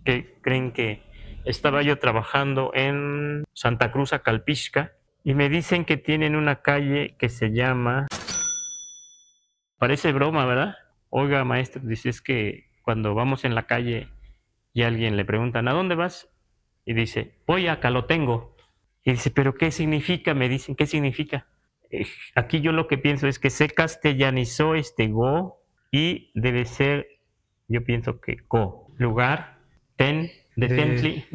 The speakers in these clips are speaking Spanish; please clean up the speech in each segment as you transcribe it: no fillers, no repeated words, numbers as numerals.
que creen que estaba yo trabajando en Santa Cruz, Acalpixca, y me dicen que tienen una calle que se llama, parece broma, ¿verdad? Oiga, maestro, dice, es que cuando vamos en la calle y alguien le preguntan, ¿a dónde vas? Y dice, voy a Calotengo. Y dice, ¿pero qué significa? Me dicen, ¿qué significa? Aquí yo lo que pienso es que se castellanizó este go y debe ser, yo pienso que co, lugar, ten, de templi,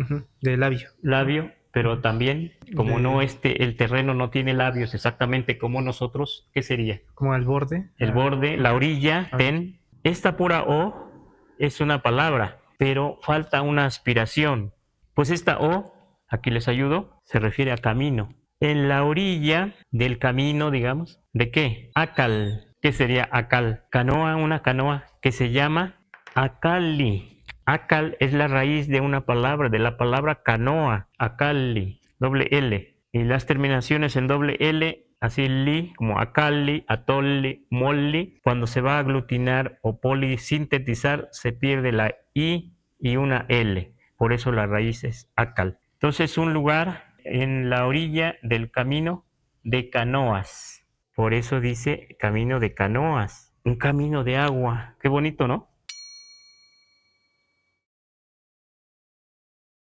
De labio. labio, pero también, como no De, el terreno no tiene labios exactamente como nosotros, ¿qué sería? como al borde. El borde, la orilla, ten. Esta pura o es una palabra, pero falta una aspiración. Pues esta o, aquí les ayudo, se refiere a camino. En la orilla del camino, digamos, ¿de qué? Acal. ¿Qué sería acal? Canoa, una canoa que se llama acali. Acal es la raíz de una palabra, de la palabra canoa, acali, doble L. Y las terminaciones en doble L, así li, como acali, atolli, molli, cuando se va a aglutinar o polisintetizar, se pierde la I y una L. Por eso la raíz es acal. Entonces, un lugar en la orilla del camino de canoas. Por eso dice camino de canoas. Un camino de agua. Qué bonito, ¿no?